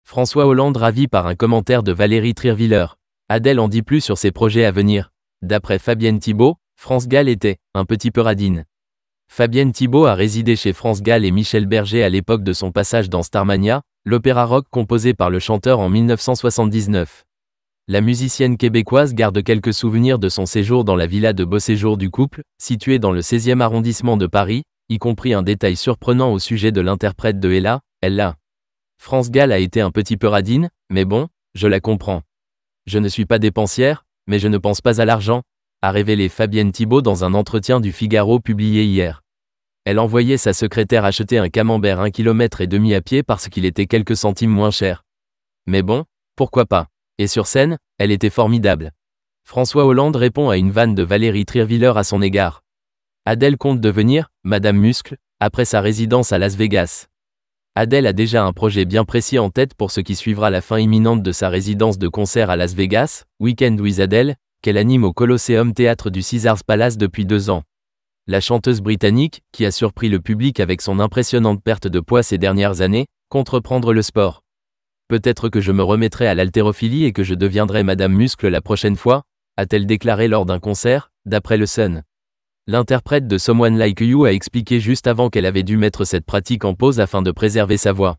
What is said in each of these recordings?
François Hollande ravi par un commentaire de Valérie Trierwiller. Adèle en dit plus sur ses projets à venir. D'après Fabienne Thibault, France Gall était un petit peu radine. Fabienne Thibault a résidé chez France Gall et Michel Berger à l'époque de son passage dans Starmania, l'opéra rock composé par le chanteur en 1979. La musicienne québécoise garde quelques souvenirs de son séjour dans la villa de beau séjour du couple, située dans le 16e arrondissement de Paris, y compris un détail surprenant au sujet de l'interprète de Ella, Ella. France Gall a été un petit peu radine, mais bon, je la comprends. Je ne suis pas dépensière, mais je ne pense pas à l'argent, a révélé Fabienne Thibault dans un entretien du Figaro publié hier. Elle envoyait sa secrétaire acheter un camembert 1,5 km à pied parce qu'il était quelques centimes moins cher. Mais bon, pourquoi pas. Et sur scène, elle était formidable. François Hollande répond à une vanne de Valérie Trierwiller à son égard. Adèle compte devenir Madame Muscle après sa résidence à Las Vegas. Adèle a déjà un projet bien précis en tête pour ce qui suivra la fin imminente de sa résidence de concert à Las Vegas, Weekend with Adele, qu'elle anime au Colosseum Théâtre du Caesars Palace depuis 2 ans. La chanteuse britannique, qui a surpris le public avec son impressionnante perte de poids ces dernières années, compte reprendre le sport. Peut-être que je me remettrai à l'haltérophilie et que je deviendrai Madame Muscle la prochaine fois, a-t-elle déclaré lors d'un concert, d'après le Sun. L'interprète de Someone Like You a expliqué juste avant qu'elle avait dû mettre cette pratique en pause afin de préserver sa voix.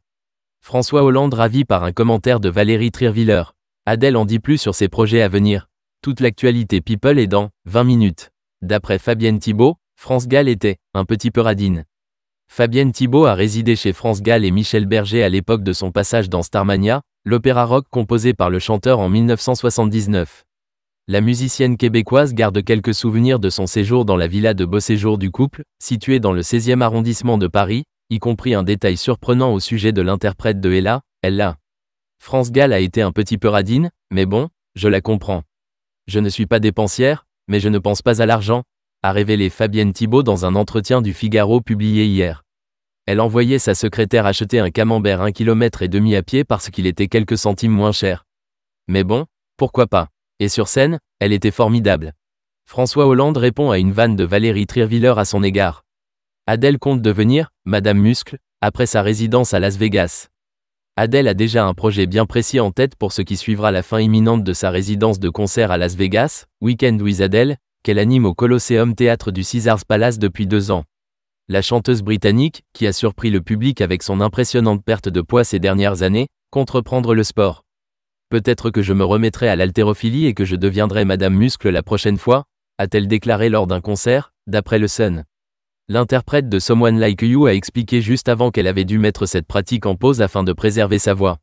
François Hollande ravi par un commentaire de Valérie Trierwiller. Adèle en dit plus sur ses projets à venir. Toute l'actualité People est dans 20 minutes. D'après Fabienne Thibault, France Gall était un petit peu radine. Fabienne Thibault a résidé chez France Gall et Michel Berger à l'époque de son passage dans Starmania, l'opéra rock composé par le chanteur en 1979. La musicienne québécoise garde quelques souvenirs de son séjour dans la villa de beau séjour du couple, située dans le 16e arrondissement de Paris, y compris un détail surprenant au sujet de l'interprète de Ella, Ella. France Gall a été un petit peu radine, mais bon, je la comprends. Je ne suis pas dépensière, mais je ne pense pas à l'argent, a révélé Fabienne Thibault dans un entretien du Figaro publié hier. Elle envoyait sa secrétaire acheter un camembert 1,5 km à pied parce qu'il était quelques centimes moins cher. Mais bon, pourquoi pas. Et sur scène, elle était formidable. François Hollande répond à une vanne de Valérie Trierwiller à son égard. Adèle compte devenir Madame Muscle après sa résidence à Las Vegas. Adèle a déjà un projet bien précis en tête pour ce qui suivra la fin imminente de sa résidence de concert à Las Vegas, Weekend with Adele, qu'elle anime au Colosseum Théâtre du Caesars Palace depuis 2 ans. La chanteuse britannique, qui a surpris le public avec son impressionnante perte de poids ces dernières années, compte reprendre le sport. Peut-être que je me remettrai à l'haltérophilie et que je deviendrai Madame Muscle la prochaine fois, a-t-elle déclaré lors d'un concert, d'après le Sun. L'interprète de Someone Like You a expliqué juste avant qu'elle avait dû mettre cette pratique en pause afin de préserver sa voix.